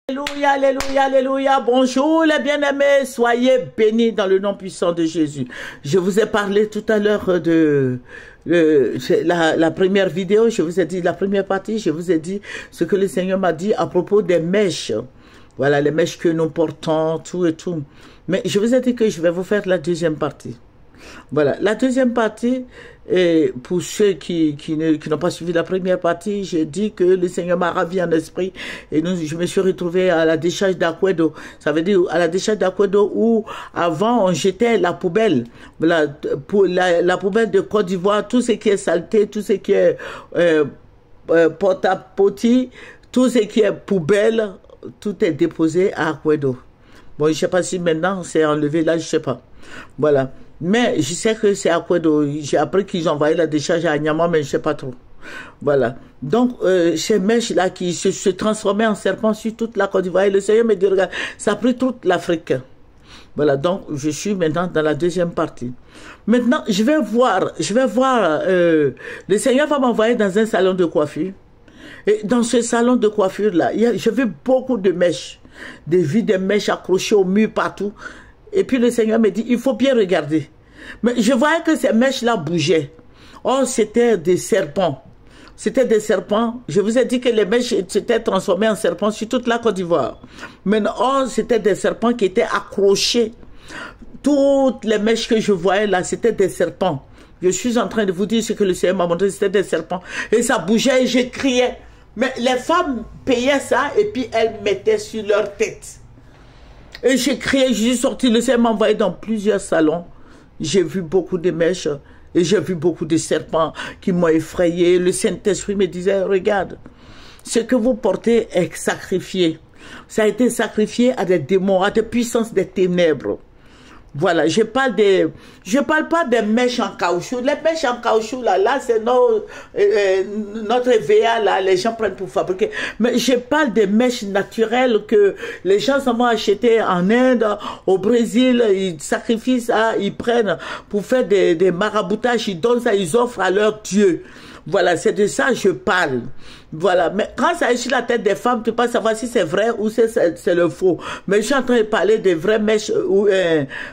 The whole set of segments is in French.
Alléluia, alléluia, alléluia. Bonjour les bien-aimés, soyez bénis dans le nom puissant de Jésus. Je vous ai parlé tout à l'heure de la première vidéo, je vous ai dit la première partie, je vous ai dit ce que le Seigneur m'a dit à propos des mèches. Voilà, les mèches que nous portons, tout et tout. Mais je vous ai dit que je vais vous faire la deuxième partie. Voilà, la deuxième partie, et pour ceux qui n'ont pas suivi la première partie, j'ai dit que le Seigneur m'a ravi en esprit et je me suis retrouvé à la décharge d'Aquedo. Ça veut dire à la décharge d'Aquedo où avant on jetait la poubelle, voilà, pour la poubelle de Côte d'Ivoire, tout ce qui est saleté, tout ce qui est porte-à-potty, tout ce qui est poubelle, tout est déposé à Aquedo. Bon, je ne sais pas si maintenant c'est enlevé là, je ne sais pas. Voilà. Mais je sais que c'est à Aquedo. J'ai appris qu'ils ont envoyé la décharge à Nyama, mais je ne sais pas trop. Voilà. Donc, ces mèches-là qui se transformaient en serpents sur toute la Côte d'Ivoire. Et le Seigneur me dit, regarde, ça a pris toute l'Afrique. Voilà. Donc, je suis maintenant dans la deuxième partie. Maintenant, je vais voir, le Seigneur va m'envoyer dans un salon de coiffure. Et dans ce salon de coiffure-là, j'ai vu beaucoup de mèches. Des mèches accrochées au mur partout. Et puis le Seigneur me dit, il faut bien regarder. Mais je voyais que ces mèches-là bougeaient. Oh, c'était des serpents. C'était des serpents. Je vous ai dit que les mèches s'étaient transformées en serpents sur toute la Côte d'Ivoire. Mais oh, c'était des serpents qui étaient accrochés. Toutes les mèches que je voyais là, c'était des serpents. Je suis en train de vous dire ce que le Seigneur m'a montré, c'était des serpents. Et ça bougeait et je criais. Mais les femmes payaient ça et puis elles mettaient sur leur tête. Et j'ai crié, je suis sorti, le Seigneur m'a envoyé dans plusieurs salons. J'ai vu beaucoup de mèches et j'ai vu beaucoup de serpents qui m'ont effrayé. Le Saint-Esprit me disait, regarde, ce que vous portez est sacrifié. Ça a été sacrifié à des démons, à des puissances des ténèbres. Voilà, je parle pas des mèches en caoutchouc. Les mèches en caoutchouc, là c'est notre EVA, là, les gens prennent pour fabriquer. Mais je parle des mèches naturelles que les gens s'en vont acheter en Inde, au Brésil, ils sacrifient ça, ils prennent pour faire des maraboutages, ils donnent ça, ils offrent à leur Dieu. Voilà, c'est de ça que je parle. Voilà, mais quand ça est sur la tête des femmes, tu peux pas savoir si c'est vrai ou c'est le faux. Mais je suis en train de parler des vraies mèches, ou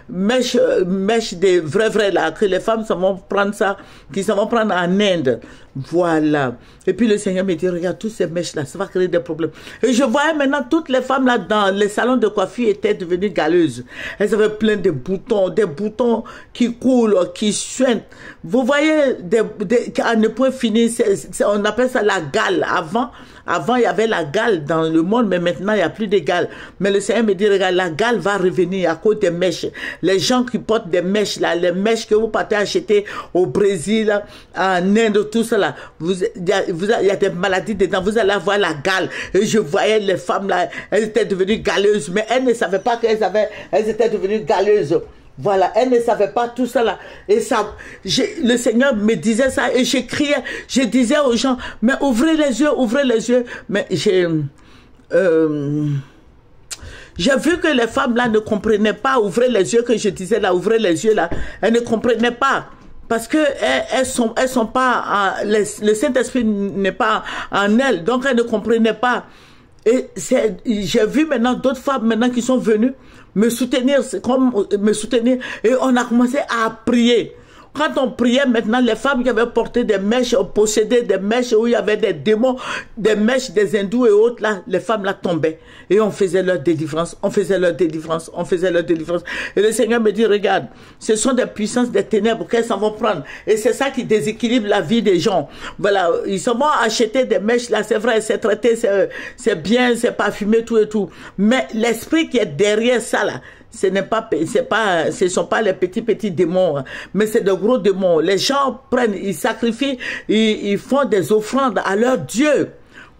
mèches des vrais là, que les femmes s'en vont prendre ça, qui s'en vont prendre en Inde. Voilà. Et puis le Seigneur me dit, regarde, toutes ces mèches-là, ça va créer des problèmes. Et je voyais maintenant toutes les femmes là dans les salons de coiffure étaient devenues galeuses. Elles avaient plein de boutons, des boutons qui coulent, qui suintent. Vous voyez, à ne point fini, on appelle ça la gale. Avant, il y avait la gale dans le monde, mais maintenant, il n'y a plus de gale. Mais le Seigneur me dit, regarde, la gale va revenir à cause des mèches. Les gens qui portent des mèches, là, les mèches que vous partez acheter au Brésil, en Inde, tout ça, là, il y a des maladies dedans, vous allez avoir la gale. Et je voyais les femmes, là, elles étaient devenues galeuses, mais elles ne savaient pas elles étaient devenues galeuses. Voilà, elle ne savait pas tout ça là. Et ça, le Seigneur me disait ça et je criais, je disais aux gens, mais ouvrez les yeux, ouvrez les yeux. Mais j'ai vu que les femmes là ne comprenaient pas, ouvrez les yeux que je disais là, ouvrez les yeux là. Elles ne comprenaient pas. Parce que elles sont pas, le Saint-Esprit n'est pas en elles, donc elles ne comprenaient pas. Et j'ai vu maintenant d'autres femmes maintenant qui sont venues me soutenir, et on a commencé à prier. Quand on priait maintenant, les femmes qui avaient porté des mèches, possédé des mèches où il y avait des démons, des mèches, des hindous et autres, là, les femmes là tombaient. Et on faisait leur délivrance, on faisait leur délivrance, on faisait leur délivrance. Et le Seigneur me dit, regarde, ce sont des puissances des ténèbres qu'elles s'en vont prendre. Et c'est ça qui déséquilibre la vie des gens. Voilà, ils s'en vont acheter des mèches là, c'est vrai, c'est traité, c'est bien, c'est parfumé, tout et tout. Mais l'esprit qui est derrière ça là, ce ne sont pas les petits démons, mais c'est de gros démons. Les gens prennent, ils sacrifient, ils font des offrandes à leur Dieu.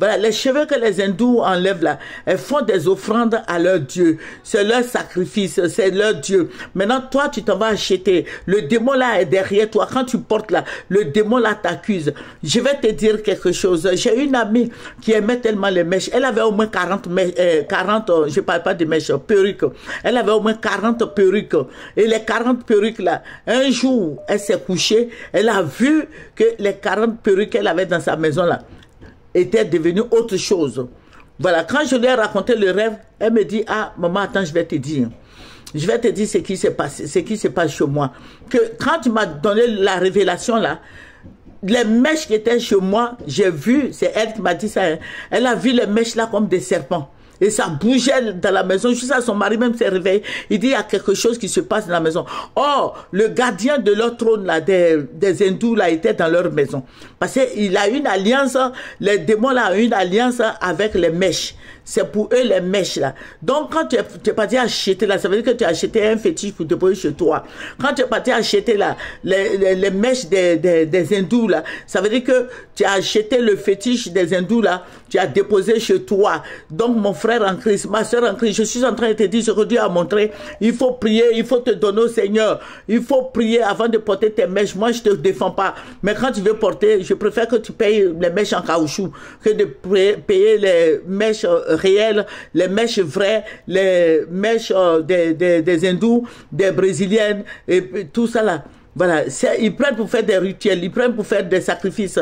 Voilà, les cheveux que les hindous enlèvent là, elles font des offrandes à leur Dieu. C'est leur sacrifice, c'est leur Dieu. Maintenant, toi, tu t'en vas acheter. Le démon là est derrière toi. Quand tu portes là, le démon là t'accuse. Je vais te dire quelque chose. J'ai une amie qui aimait tellement les mèches. Elle avait au moins 40 mèches, je parle pas de mèches, perruques. Elle avait au moins 40 perruques. Et les 40 perruques là, un jour, elle s'est couchée. Elle a vu que les 40 perruques qu'elle avait dans sa maison là, était devenue autre chose. Voilà, quand je lui ai raconté le rêve, elle me dit, ah, maman, attends, je vais te dire. Je vais te dire ce qui s'est passé, ce qui se passe chez moi. Que quand tu m'as donné la révélation là, les mèches qui étaient chez moi, j'ai vu, c'est elle qui m'a dit ça, hein, elle a vu les mèches là comme des serpents. Et ça bougeait dans la maison, jusqu'à son mari même s'est réveillé. Il dit, il y a quelque chose qui se passe dans la maison. Or, le gardien de leur trône, là, des hindous, là, était dans leur maison. Parce qu'il a une alliance, les démons, là, ont une alliance avec les mèches. C'est pour eux les mèches, là. Donc, quand tu es parti acheter, là, ça veut dire que tu as acheté un fétiche pour te poser chez toi. Quand tu es parti acheter, là, les mèches des hindous, là, ça veut dire que tu as acheté le fétiche des hindous, là, tu as déposé chez toi. Donc, mon frère en Christ, ma soeur en Christ, je suis en train de te dire ce que Dieu a montré. Il faut prier, il faut te donner au Seigneur. Il faut prier avant de porter tes mèches. Moi, je te défends pas. Mais quand tu veux porter, je préfère que tu payes les mèches en caoutchouc que de payer les mèches réelles, les mèches vraies, les mèches des hindous, des brésiliennes, et tout ça là. Voilà, ils prennent pour faire des rituels, ils prennent pour faire des sacrifices.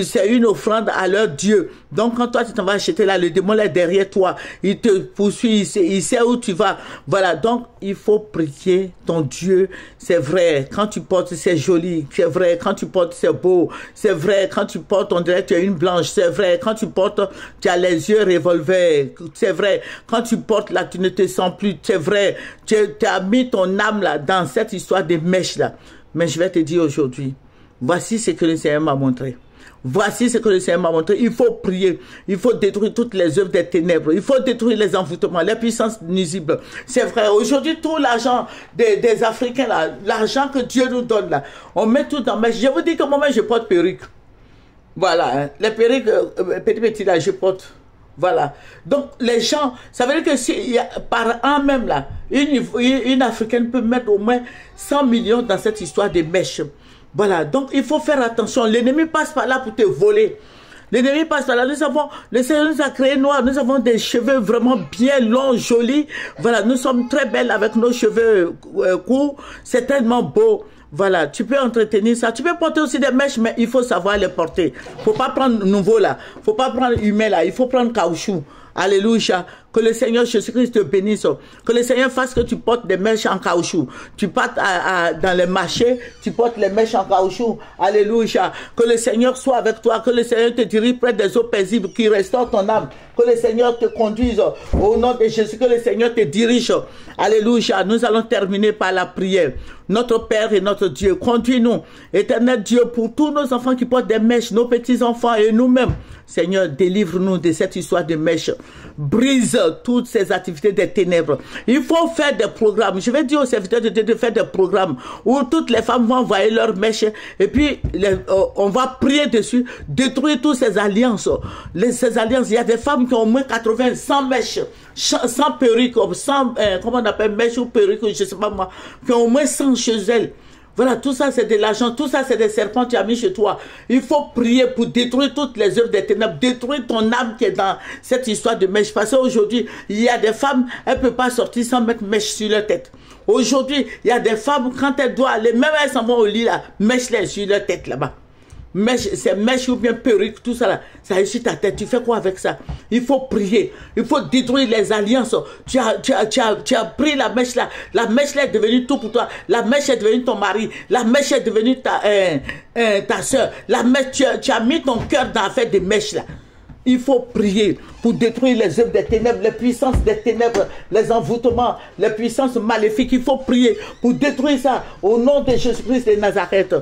C'est une offrande à leur Dieu. Donc quand toi tu t'en vas acheter là, le démon est derrière toi, il te poursuit, il sait où tu vas. Voilà, donc il faut prier ton Dieu. C'est vrai, quand tu portes c'est joli, c'est vrai, quand tu portes c'est beau, c'est vrai, quand tu portes on dirait que tu as une blanche, c'est vrai, quand tu portes tu as les yeux revolver, c'est vrai, quand tu portes là tu ne te sens plus, c'est vrai, tu as mis ton âme là dans cette histoire de mèches là. Mais je vais te dire aujourd'hui, voici ce que le Seigneur m'a montré. Voici ce que le Seigneur m'a montré. Il faut prier. Il faut détruire toutes les œuvres des ténèbres. Il faut détruire les envoûtements, les puissances nuisibles. C'est vrai. Aujourd'hui, tout l'argent des Africains, là, l'argent que Dieu nous donne, là, on met tout dans mes... Je vous dis que moi, je porte perruque. Voilà. Hein. Les perruques, petit, là, je porte. Voilà. Donc, les gens, ça veut dire que si, par an même, là, une Africaine peut mettre au moins 100 millions dans cette histoire de mèches. Voilà. Donc, il faut faire attention. L'ennemi passe par là pour te voler. L'ennemi passe par là. Nous avons, le Seigneur nous a créé noirs. Nous avons des cheveux vraiment bien longs, jolis. Voilà. Nous sommes très belles avec nos cheveux courts. C'est tellement beau. Voilà, tu peux entretenir ça. Tu peux porter aussi des mèches, mais il faut savoir les porter. Faut pas prendre nouveau là. Faut pas prendre humain là. Il faut prendre caoutchouc. Alléluia. Que le Seigneur Jésus-Christ te bénisse. Que le Seigneur fasse que tu portes des mèches en caoutchouc. Tu partes dans les marchés, tu portes les mèches en caoutchouc. Alléluia. Que le Seigneur soit avec toi. Que le Seigneur te dirige près des eaux paisibles qui restaurent ton âme. Que le Seigneur te conduise. Au nom de Jésus, que le Seigneur te dirige. Alléluia. Nous allons terminer par la prière. Notre Père et notre Dieu, conduis-nous. Éternel Dieu, pour tous nos enfants qui portent des mèches, nos petits-enfants et nous-mêmes. Seigneur, délivre-nous de cette histoire de mèches. Brise toutes ces activités des ténèbres. Il faut faire des programmes. Je vais dire aux serviteurs de Dieu de faire des programmes où toutes les femmes vont envoyer leurs mèches et puis on va prier dessus, détruire toutes ces alliances. Ces alliances, il y a des femmes qui ont au moins 80, 100 mèches, 100 perruques, 100, comment on appelle, mèches ou perruques, je sais pas moi, qui ont au moins 100 chez elles. Voilà, tout ça c'est de l'argent, tout ça c'est des serpents que tu as mis chez toi. Il faut prier pour détruire toutes les œuvres des ténèbres, détruire ton âme qui est dans cette histoire de mèche. Parce qu'aujourd'hui, il y a des femmes, elles ne peuvent pas sortir sans mettre mèche sur leur tête. Aujourd'hui, il y a des femmes, quand elles doivent aller, même elles s'en vont au lit là, mèche les sur leur tête là-bas. C'est mèche ou bien perruque, tout ça là, ça est sur ta tête. Tu fais quoi avec ça? Il faut prier, il faut détruire les alliances. Tu as pris la mèche là est devenue tout pour toi. La mèche est devenue ton mari, la mèche est devenue ta soeur. La mèche, tu as mis ton cœur dans l'affaire des mèches là. Il faut prier pour détruire les œuvres des ténèbres, les puissances des ténèbres, les envoûtements, les puissances maléfiques. Il faut prier pour détruire ça au nom de Jésus-Christ de Nazareth.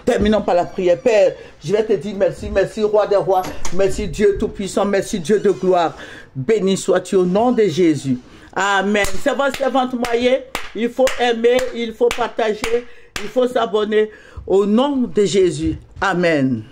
Terminons par la prière. Père, je vais te dire merci, merci roi des rois, merci Dieu tout-puissant, merci Dieu de gloire. Béni sois-tu au nom de Jésus. Amen. C'est votre servante moyen. Il faut aimer, il faut partager, il faut s'abonner au nom de Jésus. Amen.